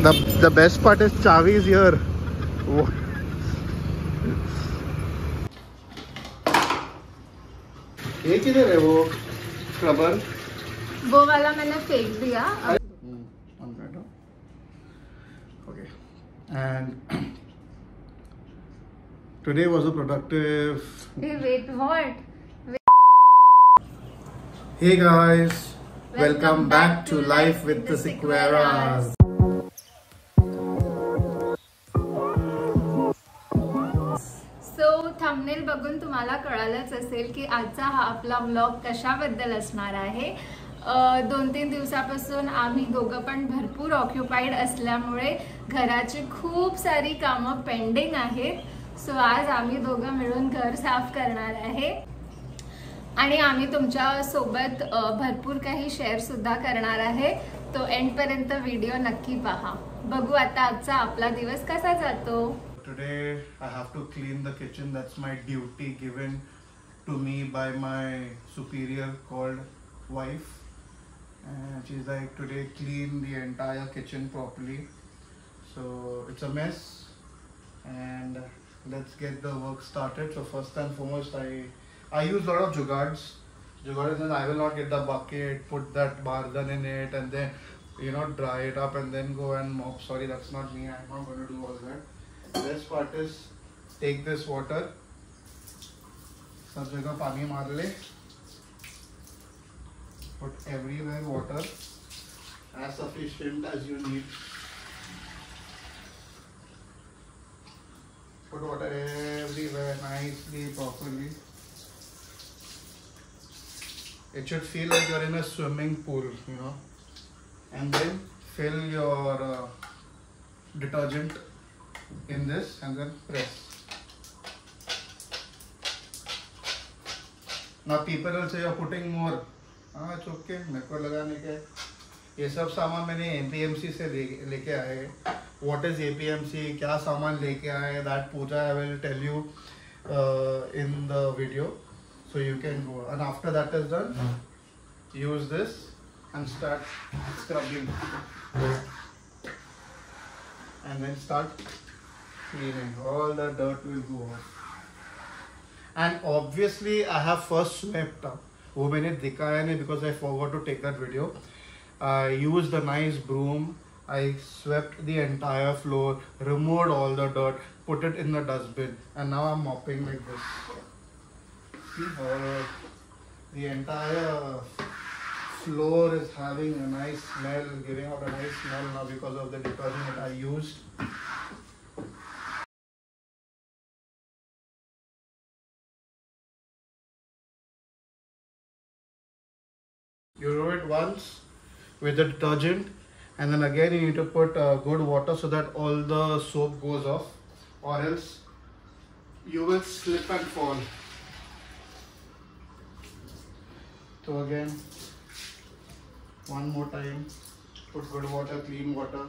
The best part is Chavi is here. ये किधर है वो स्क्रबर? वो वाला मैंने फेंक दिया. Okay. And today was a productive. Hey, wait, what? Hey guys, welcome back to Life with the Sequeras. Thumbnail बघून तुम्हाला कळालंच असेल की आजचा हा आपला व्लॉग कशाबद्दल असणार आहे. 2-3 दिवसापासून आम्ही दोघं पण भरपूर ऑक्युपाईड असल्यामुळे घराची खूप सारी कामं पेंडिंग आहेत. सो आज आम्ही दोघं मिळून घर साफ करणार आहे आणि आम्ही तुमच्या सोबत भरपूर काही शेअर सुद्धा करणार आहे. तो एंड पर्यंत व्हिडिओ नक्की पहा. बघू आता आजचा आपला दिवस कसा जातो. Today I have to clean the kitchen. That's my duty given to me by my superior called wife, and she's like, today clean the entire kitchen properly. So it's a mess and let's get the work started. So first and foremost I use a lot of jugads. And I will not get the bucket, put that bargan in it and then dry it up and then go and mop. Sorry, that's not me. I'm not going to do all that. The best part is take this water, सब जगह पानी मार ले, put everywhere water as sufficient as you need. Put water everywhere nicely, properly. It should feel like you're in a swimming pool, and then fill your detergent in this and then press. Now people will say you're putting more. It's okay, मेरे को लगाने के ये सब सामान मैंने APMC से लेके आए. What is APMC, क्या सामान लेके आए, that Puja I will tell you in the video, so you can go. And after that is done, use this and start scrubbing and then start cleaning. All the dirt will go off. And obviously I have first swept up. वो मैंने दिखाया नहीं because I forgot to take that video. I used a nice broom. I swept the entire floor, removed all the dirt, put it in the dustbin, and now I'm mopping like this. The entire floor is having a nice smell, giving out a nice smell now because of the detergent that I used. You do it once with the detergent and then again you need to put good water so that all the soap goes off, or else you will slip and fall. So again, one more time, put good water, clean water.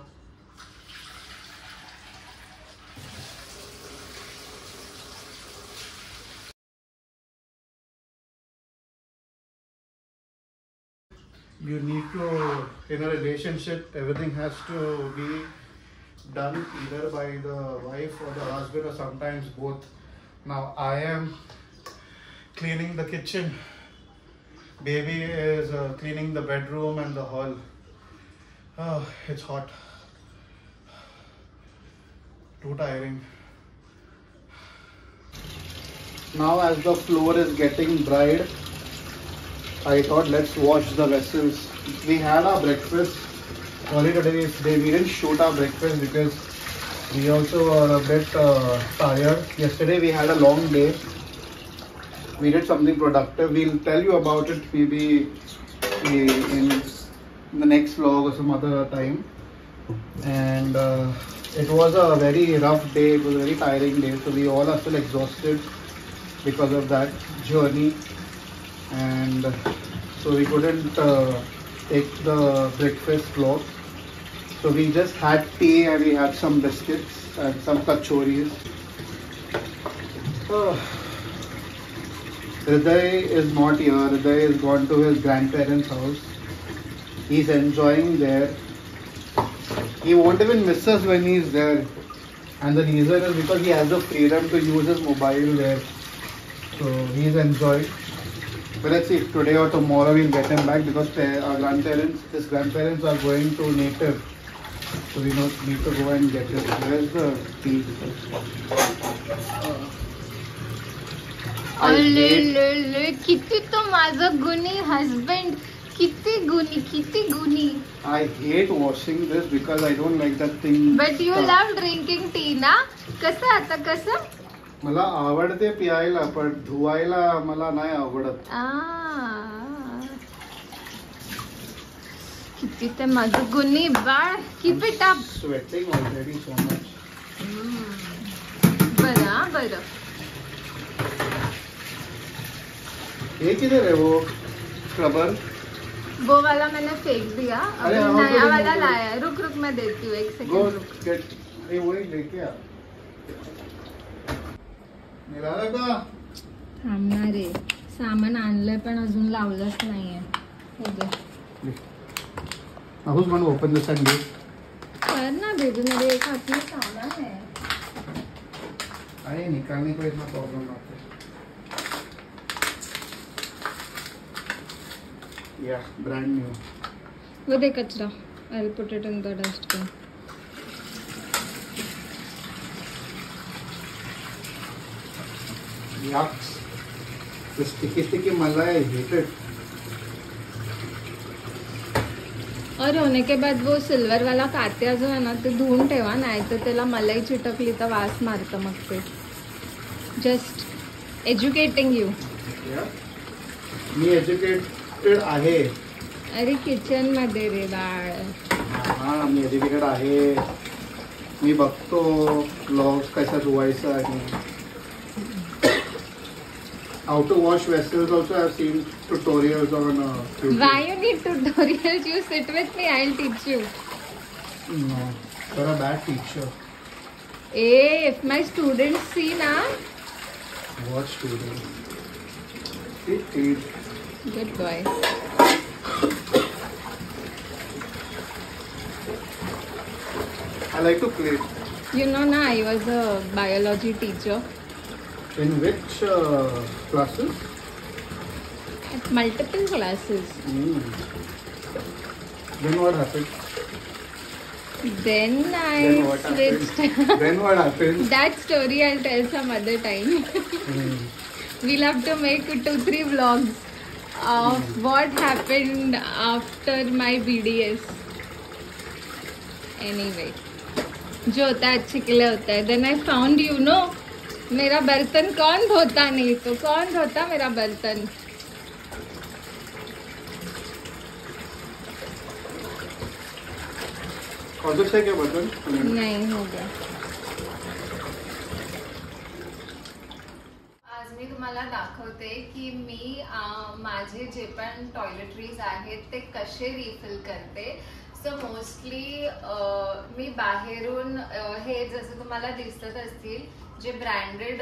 You need to, in a relationship, everything has to be done either by the wife or the husband or sometimes both. Now I am cleaning the kitchen. Baby is cleaning the bedroom and the hall. Oh, it's hot. Too tiring. Now as the floor is getting dried, I thought let's wash the vessels. We had our breakfast. Sorry today we didn't shoot our breakfast because we also were a bit tired. Yesterday we had a long day. We did something productive. We'll tell you about it maybe in the next vlog or some other time. And it was a very rough day. It was a very tiring day. So we all are still exhausted because of that journey. And so we couldn't take the breakfast vlog. So we just had tea and we had some biscuits and some kachoris. Hriday is not here. Hriday is gone to his grandparents' house. He's enjoying there. He won't even miss us when he's there. And the reason is because he has the freedom to use his mobile there. So he's enjoyed. But let's see, if today or tomorrow we'll get him back because his grandparents are going to native. So we need to go and get him. Where's the tea? किती तो माझा गुणी husband. किती गुणी. I hate washing this because I don't like that thing. But you love drinking tea ना? कसं? मला आवडते पियायला पण धुवायला मला नाही आवडत. किती ते माझं गुणी बाळ. Keep it up. Sweating already so much. बरं. ये किधर है वो स्क्रबर? वो वाला मैंने फेंक दिया. अभी नया वाला लाया. रुक मैं देती हूँ 1 सेकंड. वही लेके आ. निघाला का? थांबणार आहे. सामान आणलंय पण अजून लावलंच नाहीये. Who's going to open this and leave? कर ना बेबी, मेरे एक हाथ में सामान है. अरे निकालने को इतना प्रॉब्लम आता है. Yeah, brand new. वो दे कचरा. I'll put it in the dustbin. Yucks. The sticky malai, I hate it. और होने के बाद वो सिल्वर वाला कात्या जो है ना ते धुवून ठेवा, नाही तर त्याला मलाई चिटकली तर वास मारतं मग ते. Just educating you. Me educated आहे. अरे किचन मध्ये रे बाळ. हा मी एज्युकेटेड आहे. मी बघतो व्लॉग्स कसा धुवायचा आहे. How to wash vessels also I've seen tutorials on YouTube. Why you need tutorials? You sit with me, I'll teach you. No, you're a bad teacher. Hey, if my students see na. What students? Teach. Good boy. I like to play. You know na, I was a biology teacher. In which classes? At multiple classes. Then what happened? Then I switched. Then what happened? That story I'll tell some other time. We'll have to make 2-3 vlogs of what happened after my BDS. Anyway, जो होता है अच्छे के लिए होता है. Then I found, you know, मेरा बर्तन कौन धोता नहीं, तो कौन धोता मेरा बर्तन. और से क्या बर्तन? नहीं हो गया. आज मी तुम्हाला दाखवते की मी माझे जे पण टॉयलेटरीज आहेत ते कसे रिफिल करते. सो मोस्टली मी बाहेरून हे जसं तुम्हाला दिसत असतील जे ब्रँडेड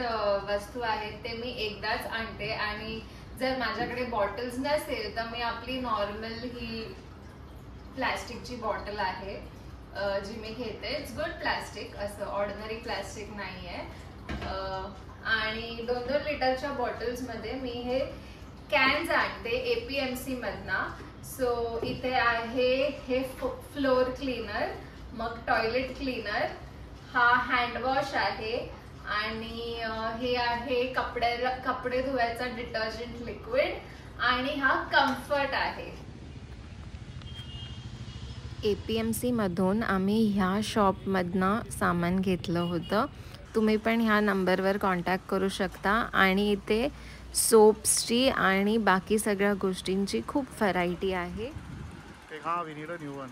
वस्तू आहेत ते मी एकदाच आणते. आणि जर माझ्याकडे बॉटल्स नसेल तर मी आपली नॉर्मल ही प्लॅस्टिकची बॉटल आहे जी मी घेते. इट्स गुड प्लॅस्टिक, असं ऑर्डिनरी प्लॅस्टिक नाही आहे. आणि 2-2 लिटरच्या बॉटल्समध्ये मी हे कॅन्स आणते APMC मधना. सो इथे आहे हे फ्लोर क्लीनर, मग टॉयलेट क्लीनर, हा हँडवॉश आहे आणि हे आहे कपडे धुवायचा डिटर्जंट लिक्विड आणि हा कम्फर्ट आहे. APMC मधून आम्ही ह्या शॉपमधनं सामान घेतलं होतं. तुम्ही पण ह्या नंबरवर कॉन्टॅक्ट करू शकता. आणि इथे सोप्सची आणि बाकी सगळ्या गोष्टींची खूप व्हरायटी आहे. हां, we need a new one.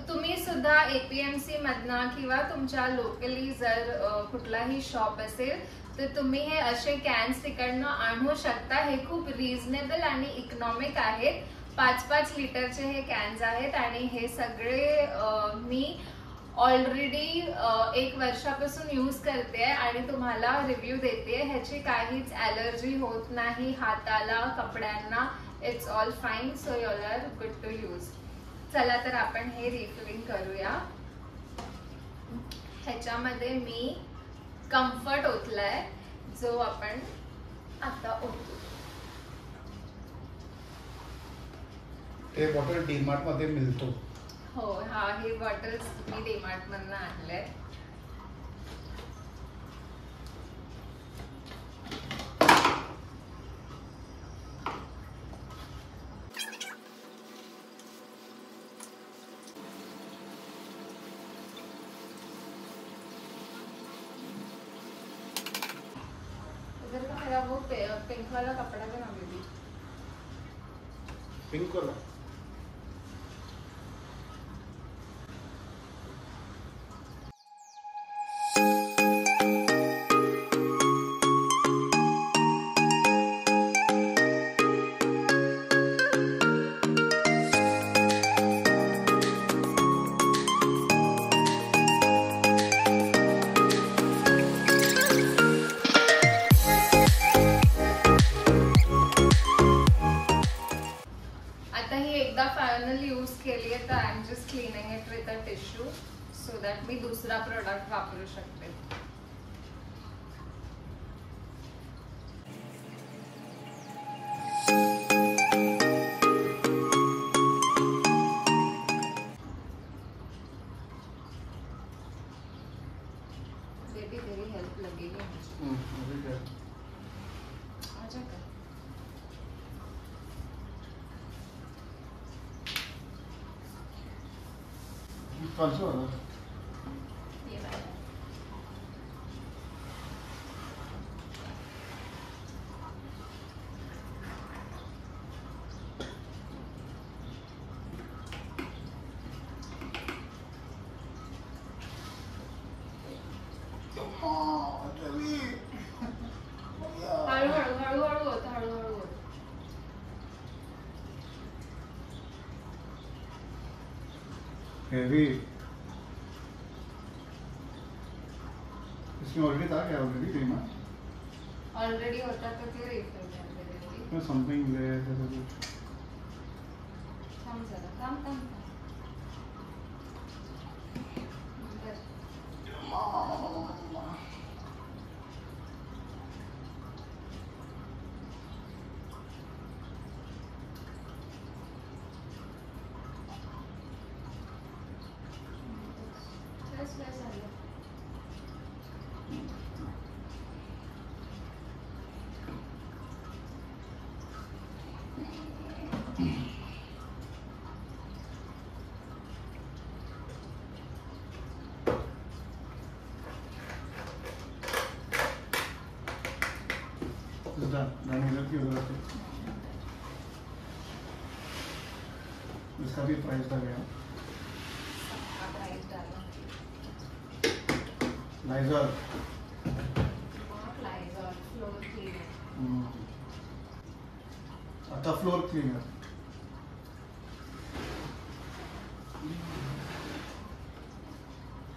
तुम्ही सुद्धा APMC मधना किंवा तुमच्या लोकली जर कुठलाही शॉप असेल तर तुम्ही हे असे कॅन्स तिकडनं आणू शकता. हे खूप रिझनेबल आणि इकॉनॉमिक आहेत. 5-5 लिटरचे हे कॅन्स आहेत आणि हे सगळे मी ऑलरेडी 1 वर्षापासून यूज करते आणि तुम्हाला रिव्ह्यू देते. ह्याची काहीच ॲलर्जी होत नाही हाताला, कपड्यांना, it's all fine, so you all are good to use. चला तर आपण हे रिफिलिंग करूया. ह्याच्यामध्ये मी कम्फर्ट ओतलाय, जो आपण आता ओतू. हे बॉटल डीमार्ट मध्ये मिळतो. हो, हा हे बॉटल्स मी डीमार्ट मधनं आणले. मेरा वो पिंक वाला कपड़ा भी ना बेबी. पिंक वाला फायनल यूज केली आहे, तर I am just cleaning it with a tissue so that मी दुसरा प्रोडक्ट वापरू शकते. बेबी तेरी हेल्प लगेगी मुझे. आजा कर. ये वाला. हळूहळू होत, हळूहळू होत. हेवी. इसमें ऑलरेडी था क्या? ऑलरेडी क्रीम है? ऑलरेडी होता तो क्यों रिफिल कर दे रही? इसमें समथिंग ले ऐसा कुछ. थांब जरा, थांब थांब. इसका भी प्राइस आ गया. लाइजॉल. Floor cleaner. आता फ्लोर क्लीनर.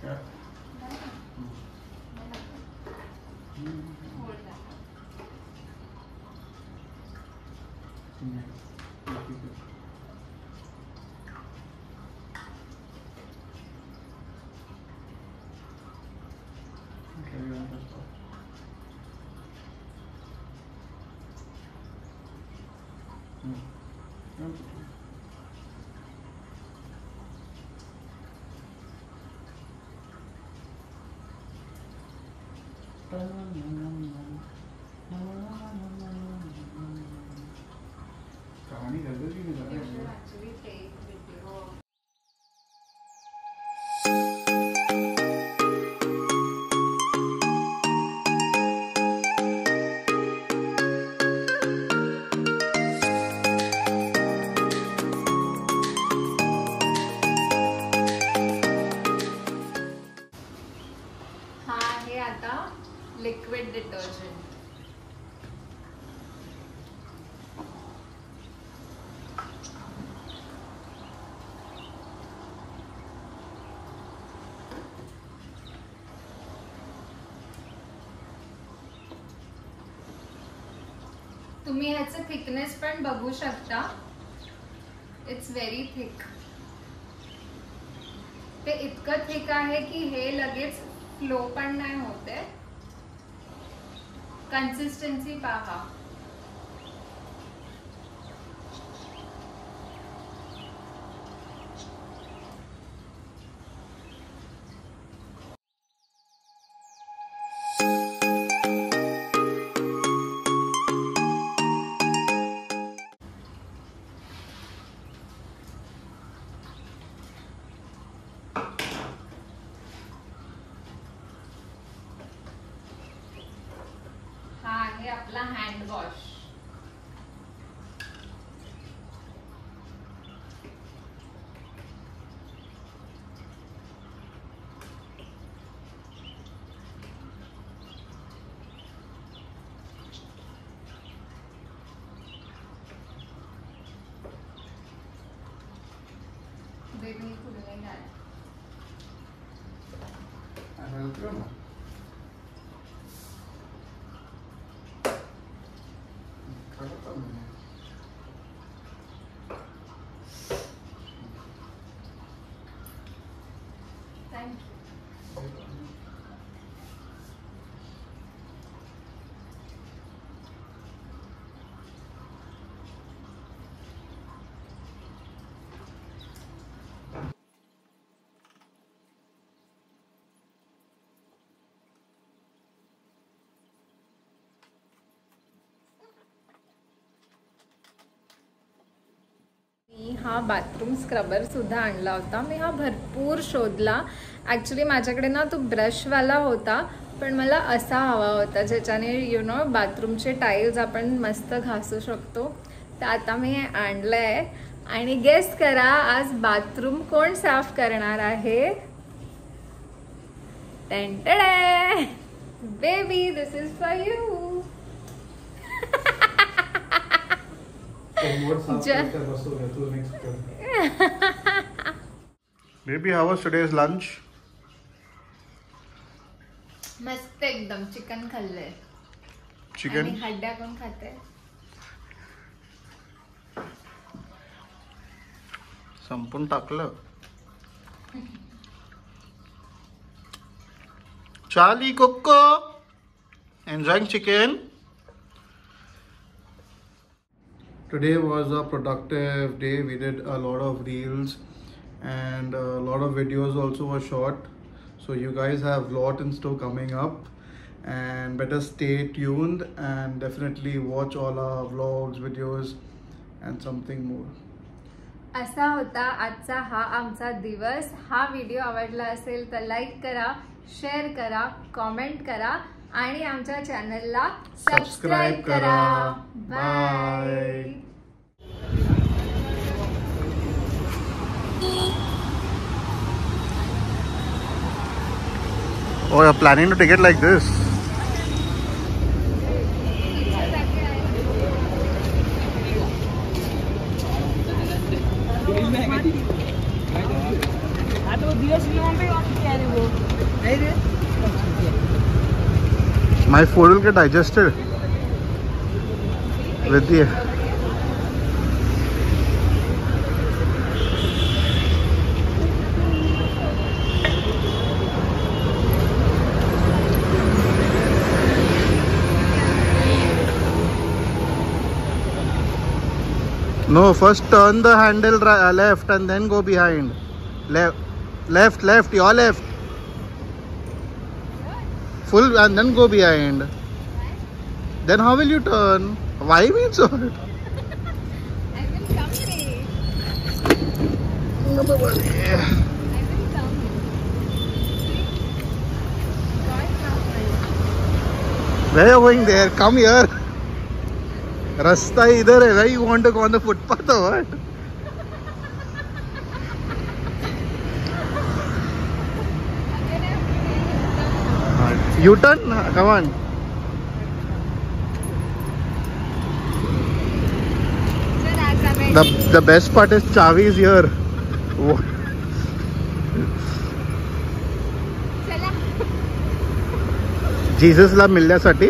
क्या? कहानी कर दो कि नहीं. Actually take video. हा आहे आता लिक्विड डिटर्जंट. तुम्ही ह्याचं थिकनेस पण बघू शकता. It's very thick. ते इतकं थिक आहे की हे लगेच फ्लो पण नाही होते. कन्सिस्टन्सी पहा. हा आहे आपला हँड वॉश. बेबी खुलने का है. Thank you. मी हा बाथरूम स्क्रबर सुद्धा आणला होता. मी हा भरपूर शोधला. ॲक्च्युली माझ्याकडे ना तो ब्रशवाला होता, पण मला असा हवा होता ज्याच्याने यु नो बाथरूमचे टाईल्स आपण मस्त घासू शकतो. तर आता मी हे आणलं आहे. आणि गेस करा आज बाथरूम कोण साफ करणार आहे? टेंटडे baby, this is for you. Baby, how was today's lunch? मस्त एकदम. चिकन खाल्लंय. Chicken? आणि हड्ड्या कोण खाते? संपून टाकलं. Charlie Coco, enjoying chicken? Today was a productive day. We did a lot of reels and a lot of videos also were shot. So you guys have a lot in store coming up and better stay tuned and definitely watch all our vlogs, videos and something more. असा होता आजचा हा आमचा दिवस. हा video आवडला असेल तर लाईक करा, शेअर करा, कॉमेंट करा आणि आमच्या चॅनलला सबस्क्राईब करा. Bye. Oh, you're planning to take it like this? My food will get digested with the No, first turn the handle left and then go behind. Left, your left. Full and then go behind. Then how will you turn? Why means so? I will come here. I will come. Where are you going there? Come here. Rasta idhar hai. Where you want to go on the footpath or what? U-turn? Come on. The best part is Chavi is here. Jesus ला मिळण्यासाठी